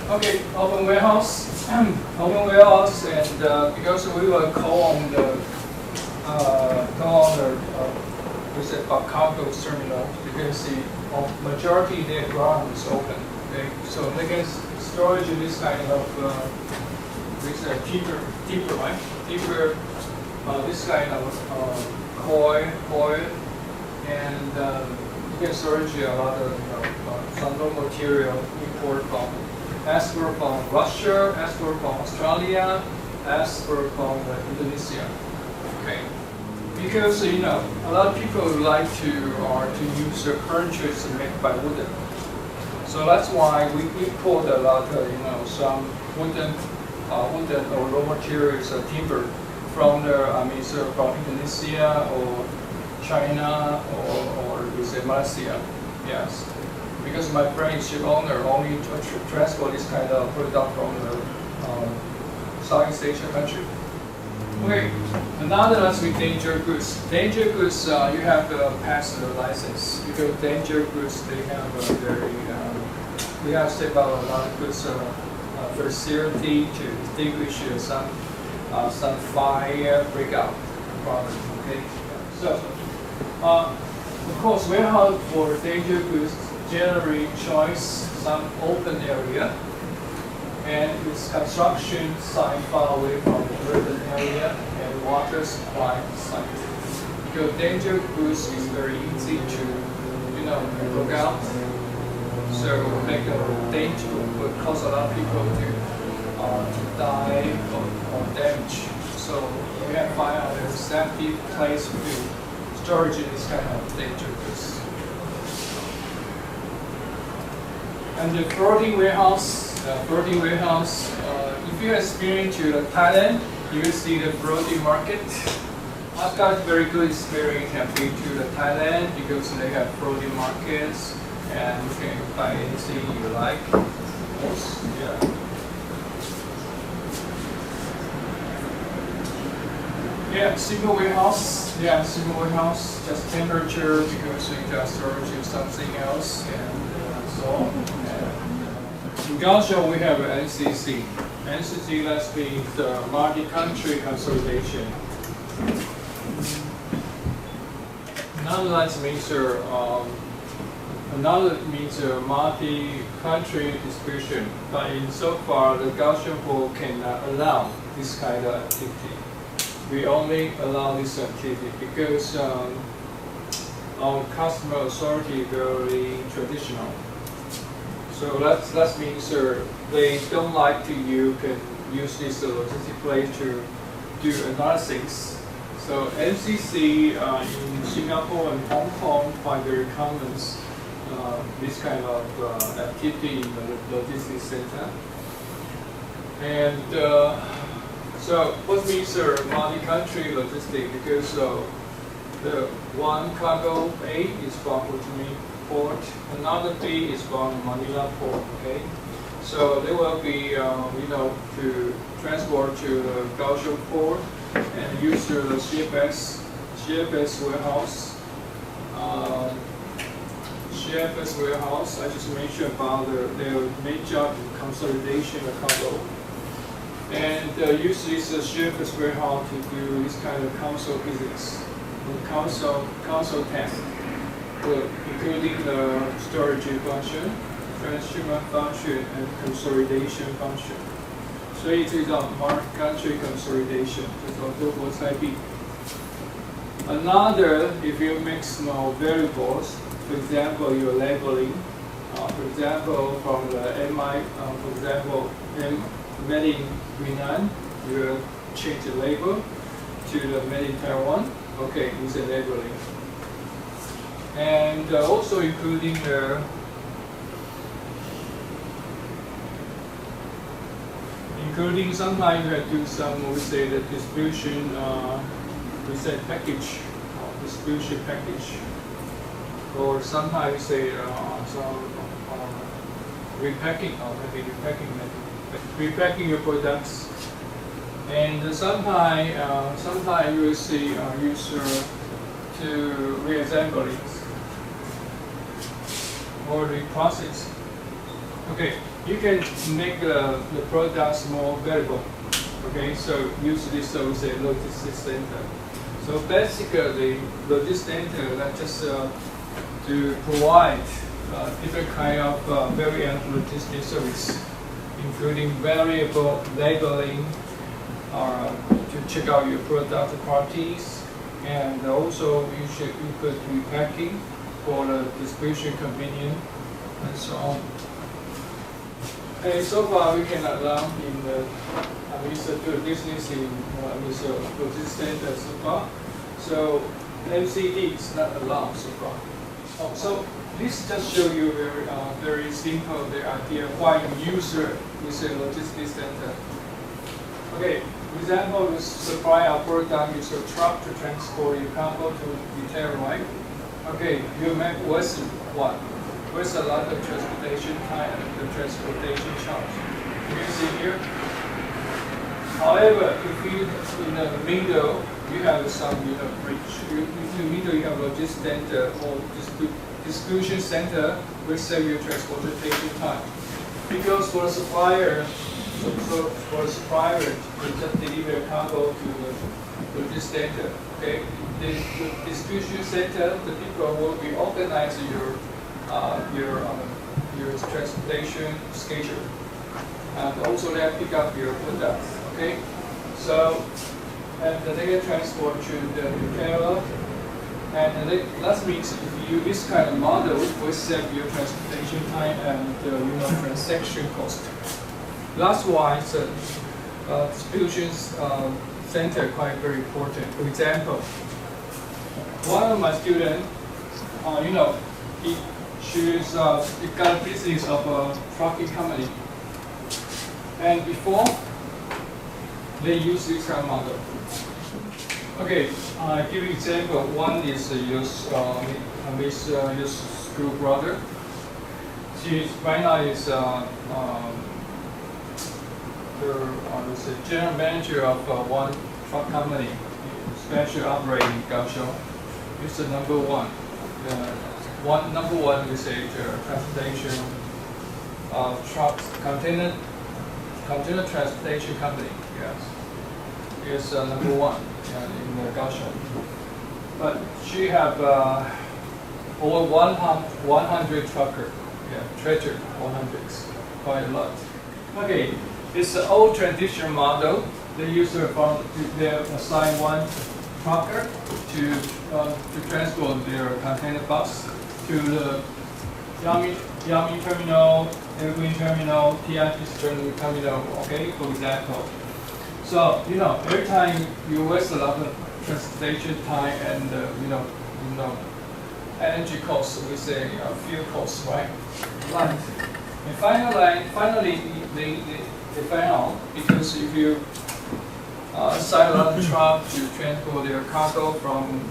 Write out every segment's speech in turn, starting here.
Okay, open warehouse. Open warehouse, and because we will co-own the we said about cargo terminal, you can see majority of their ground is open. Okay, so they can storage this kind of deeper, right? Deeper, this kind of coil, and you can storage a lot of some raw material import from export from Russia, export from Australia, export from Indonesia. Okay, because a lot of people like to use the furniture made by wooden. So that's why we import a lot of some wooden or raw materials or timber from from Indonesia or China or we say Malaysia. Yes. Because my friend is ship owner, only transport this kind of product from the Southeast Asian country. Okay, another one with danger goods. Danger goods, you have to pass the license because danger goods they have a very we have to step out a lot of goods facility to distinguish some fire breakout problem. Okay, so of course warehouse for danger goods generally choose some open area and its construction site far away from the urban area and water supply site. Because danger goods is very easy to look out. So make a danger would cause a lot of people to die or damage. So we have to find out a safety place to storage this kind of danger goods. And the floating warehouse, if you experience to Thailand, you will see the floating market. I've got very good experience have been to the Thailand because they have floating markets and you can buy anything you like. Yeah. Yeah, single warehouse. Yeah, single warehouse. Just temperature because you just storage something else and so on. In Kaohsiung, we have NCC. NCC, that means multi-country consolidation. Another means multi-country distribution. But in so far, the Kaohsiung Board cannot allow this kind of activity. We only allow this activity because our customer authority is very traditional. So that means they don't like to you can use this logistic place to do another things. So NCC in Singapore and Hong Kong find very common this kind of activity in the logistics center. And so what means multi-country logistics? Because the one cargo A is from Ho Chi Minh Port, another B is from Manila Port. Okay, so they will be to transport to the Kaohsiung Port and use the CFS warehouse. CFS warehouse. I just mentioned about their main job in consolidation of cargo, and use this CFS warehouse to do this kind of console business, console task. Including the storage function, transshipment function, and consolidation function. 所以这叫 multi-country consolidation， 这叫多国采币。Another, if you mix more variables, for example, your labeling, for example, from the for example, made in Yunnan, you will change the label to the made in Taiwan. Okay, with the labeling. And also including sometimes you have to do some, we say the distribution, we say package, distribution package, or sometimes we say some repacking, or maybe repacking your products. And sometimes you will see user to reassembling or reprocess. Okay, you can make the products more valuable. Okay, so usually so we say logistics center. So basically, logistics center that just to provide different kind of variant logistics service, including variable labeling, to check out your product qualities, and also you could repacking for the distribution convenience and so on. Okay, so far we cannot allow in do business in with logistics center so far. So MCD is not allowed so far. Oh, so this just show you very simple the idea why you use with a logistics center. Okay, example, you supply a product with a truck to transport your cargo to retail, right? Okay, you make waste what? Waste a lot of transportation time and the transportation charge. You can see here. However, if you in the middle you have some bridge. In the middle you have logistics center or distribution center, will save you transportation time. Because for a supplier, for a supplier to just deliver cargo to the logistics center, okay, the distribution center, the people will be organizing your transportation schedule, and also they pick up your products. Okay, so and they can transport to the retailer, and that means if you this kind of model will save your transportation time and transaction cost. That's why distribution center quite very important. For example, one of my students, he got a business of a trucking company, and before they use this kind of model. Okay, I give you example. One is your school brother. She right now is the general manager of one truck company, special operating in Kaohsiung. It's the number one. Number one is a transportation truck container transportation company. Yes, it's number one in Kaohsiung. But she have over 100 trucker, tractor 100s, quite a lot. Okay, it's the old traditional model. They they assign one trucker to transport their container bus to the Yami terminal, Evergreen terminal, TIP terminal. Okay, for example. So every time you waste a lot of transportation time and energy costs, we say fuel costs, right? But and finally they find out, because if you assign a lot of truck to transport their cargo from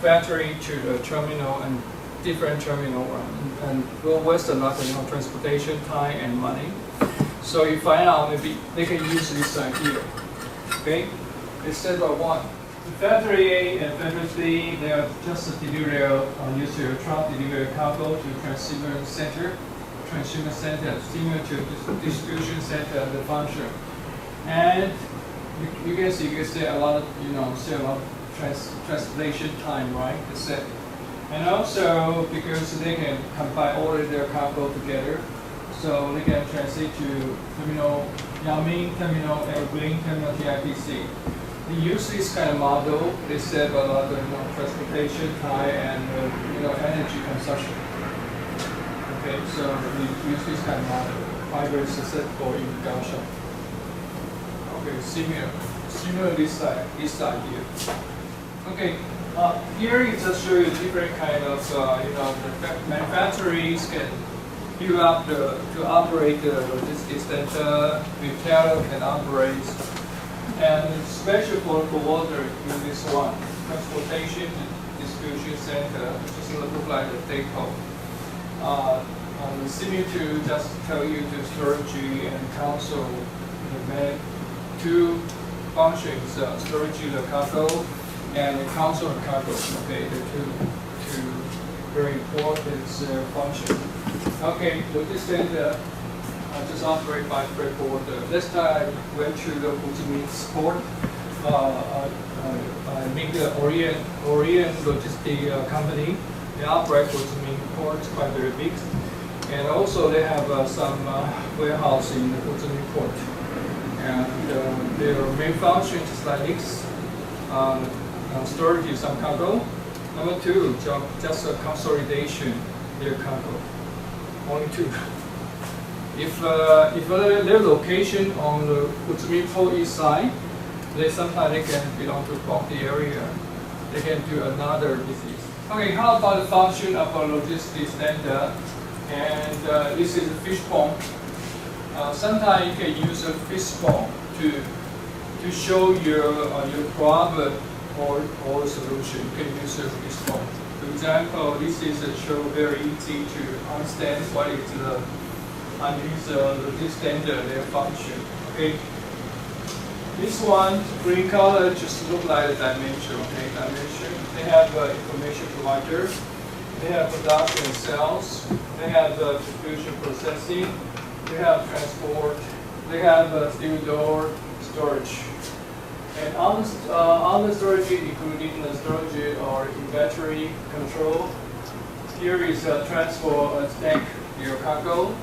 factory to the terminal and different terminal, and will waste a lot of transportation time and money. So you find out maybe they can use this idea. Okay, instead of one. Factory A and Factory B, they are just use your truck deliver cargo to transshipment center, similar to distribution center, the function. And you can see a lot of transportation time, right? And also because they can combine all of their cargo together, so they can transit to terminal Yami, terminal Evergreen, terminal TIPC. They use this kind of model. They save a lot of transportation time and energy consumption. Okay, so we use this kind of model. Quite very successful in Kaohsiung. Okay, similar this idea. Okay, here it just show you different kind of the manufacturers can build up to operate the logistics center. Retailer can operate. And special for water in this one, transportation distribution center, which is look like the depot. Similar to just tell you the storage and console, two functions, storage the cargo and the console cargo. Okay, the two very important functions. Okay, logistics center just operated by freight forwarder. This time I went to the Ho Chi Minh port. I make the Orient Logistics company. They operate Ho Chi Minh port, quite very big. And also they have some warehouse in the Ho Chi Minh port. And their main function is like this. Storage is some cargo. Number two, just a consolidation, their cargo. Only two. If their location on the Ho Chi Minh port east side, sometimes they can belong to the area. They can do another business. Okay, how about the function of a logistics center? And this is a fish pond. Sometimes you can use a fish pond to show your problem or solution. You can use a fish pond. For example, this is a show very easy to understand what is the logistics center, their function. Okay. This one, green color, just look like a dimension. Okay, dimension. They have information provider. They have production and sales. They have distribution processing. They have transport. They have steel door storage. And on the storage, including the storage or inventory control. Here is a transport tank, your cargo.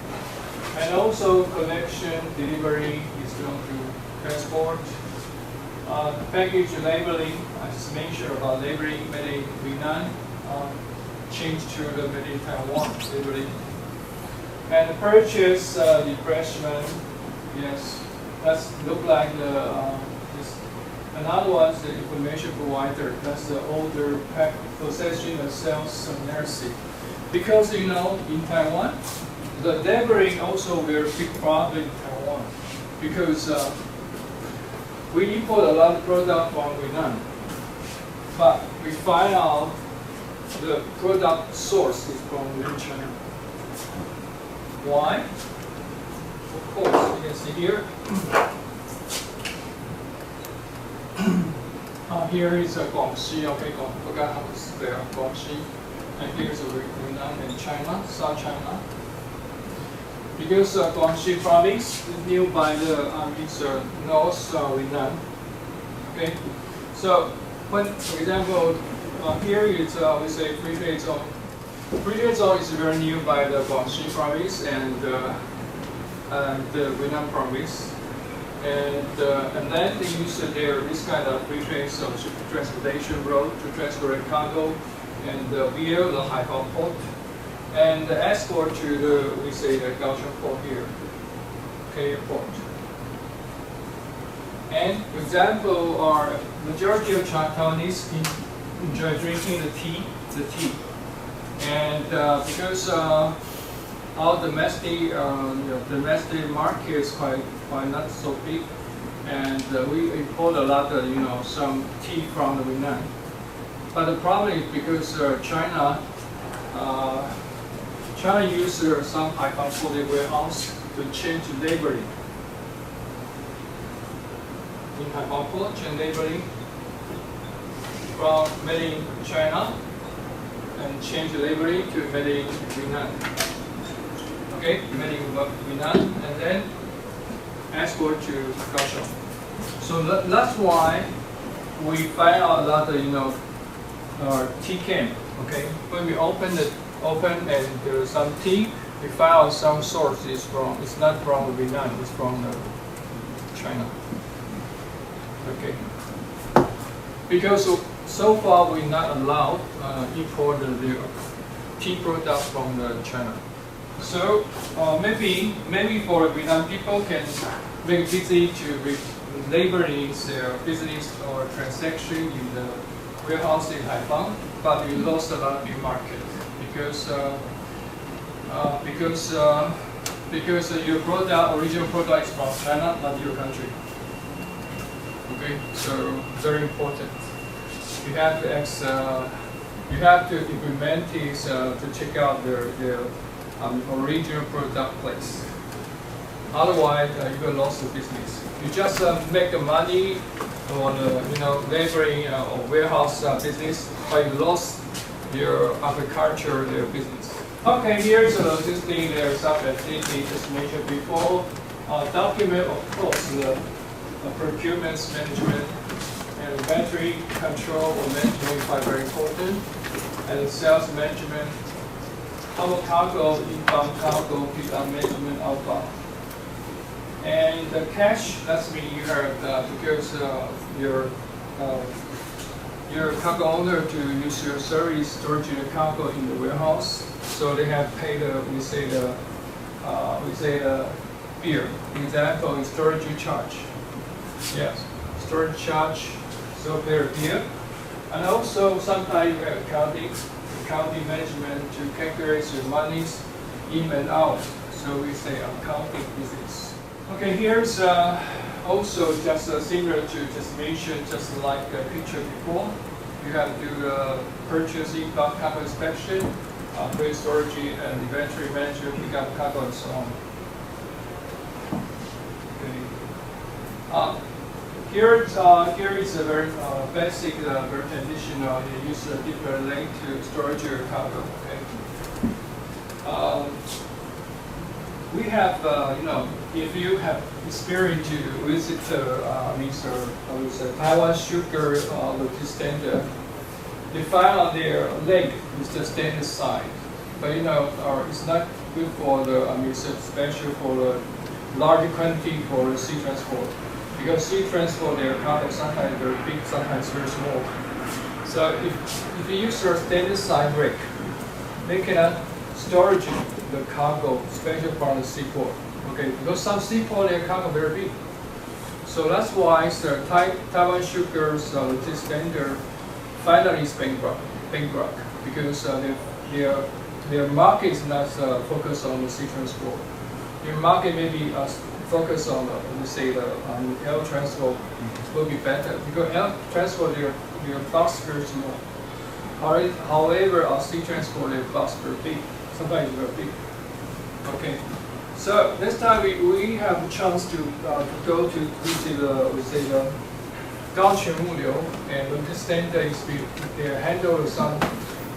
And also collection, delivery is going to transport. Package labeling, I just mentioned about labeling made in Vietnam, changed to the made in Taiwan labeling. And the purchase, refreshment, yes, that's look like the this. Another one is the information provider. That's the older possession and sales nursing. Because in Taiwan, the labeling also very big problem in Taiwan because we import a lot of product from Vietnam, but we find out the product source is from China. Why? Of course, you can see here. Here is Guangxi. Okay, forgot how to spell Guangxi. And here's Vietnam and China, South China. Because Guangxi province is nearby the North Vietnam. Okay, so when, for example, here is we say free trade zone. Free trade zone is very nearby the Guangxi province and the Vietnam province. And then they use this kind of free trade zone transportation road to transport cargo and via the Haiphong port. And the export to the Kaohsiung port here, okay, port. And for example, our majority of Taiwanese enjoy drinking the tea. And because our domestic market is quite not so big, and we import a lot of some tea from Vietnam. But the problem is because China uses some Haiphong port warehouse to change labeling. In Haiphong port, change labeling from made in China and change labeling to made in Vietnam. Okay, made in Vietnam and then export to Kaohsiung. So that's why we find out a lot of tea can. Okay, when we open and there is some tea, we find out some source is from. It's not from Vietnam. It's from China. Okay. Because so far we're not allowed import the tea product from China. So maybe for Vietnam people can make it easy to labeling their business or transaction in the warehouse in Haiphong, but we lost a lot of big market because your original product is from China, not your country. Okay, so very important. You have to implement this to check out their original product place. Otherwise, you will lose the business. You just make the money on laboring or warehouse business, but you lost your agriculture, their business. Okay, here's a logistic. There's some activity just mentioned before. Document, of course, the procurement management and inventory control or management is quite very important. And sales management, our cargo, inbound cargo, pickup management, outbound. And the cash, that's mean you have because your cargo owner to use your service storage your cargo in the warehouse, so they have paid we say the bill. Example is storage charge. Yes, storage charge, so pay a bill. And also sometimes you have accounting management to calculate your monies in and out. So we say accounting business. Okay, here's also just similar to just mentioned, just like the picture before. You have to do the purchase, inbound cargo inspection, place storage and inventory management, pick up cargo and so on. Okay. Here is a very basic, very traditional. You use a different link to storage your cargo. Okay. We have, if you have experience to visit Taiwan sugar logistic standard, they find on their link is the standard size, but it's not good for the special for the large quantity for the sea transport, because sea transport their cargo sometimes very big, sometimes very small. So if you use your standard size rake, they cannot storage the cargo, especially from the seaport. Okay, because some seaport their cargo very big. So that's why the Taiwan Sugar's logistic standard finally is bankrupt because their market is not focused on the sea transport. Their market may be focused on air transport will be better, because air transport their box very small. However, our sea transport their box very big. Sometimes very big. Okay, so next time we have a chance to go to visit the Gaoquan Mulio and understand that they handle some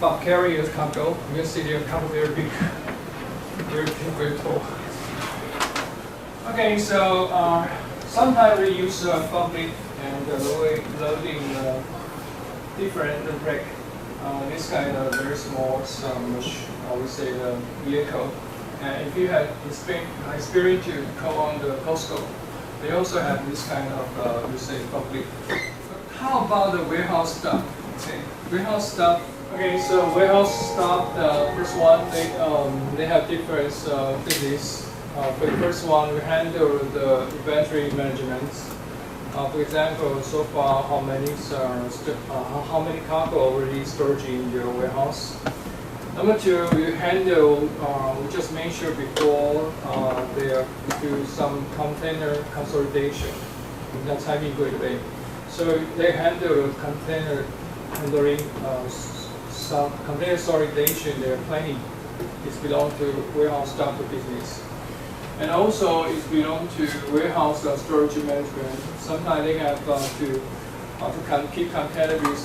bulk carriers cargo. You can see their cargo very big, very tall. Okay, so sometimes we use public and loading different brake. This kind of very small, the vehicle. And if you have experience to go on the Costco, they also have this kind of public. How about the warehouse stuff? Okay, warehouse stuff. Okay, so warehouse stuff. First one, they have different business. For the first one, we handle the inventory management. For example, so far, how many cargo already stored in your warehouse? Number two, we handle, we just mentioned before, they do some container consolidation. That's how we do it. So they handle container handling, some container consolidation. Their planning is belong to warehouse stock business. And also, it belongs to warehouse storage management. Sometimes they have to keep container with,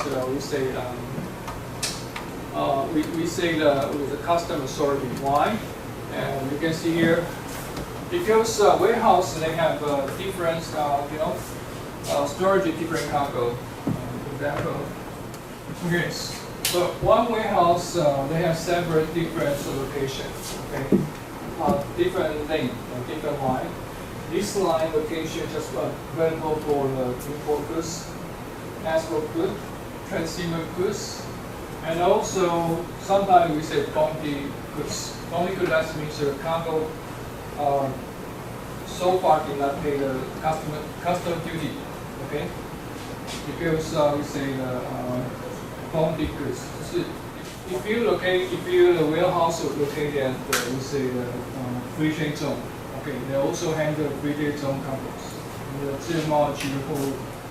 we say with the customer sorting. Why? And you can see here, because warehouse they have different, storage different cargo. Example. Okay. So one warehouse they have several different locations. Okay. Different lane, different line. This line location just available for the import goods, export goods, transshipment goods, and also sometimes we say bounty goods. Bounty goods, that means the cargo so far did not pay the custom duty, okay? Because we say the bounty goods. If you the warehouse is located at we say the free trade zone, okay, they also handle free trade zone cargoes. The 自贸几乎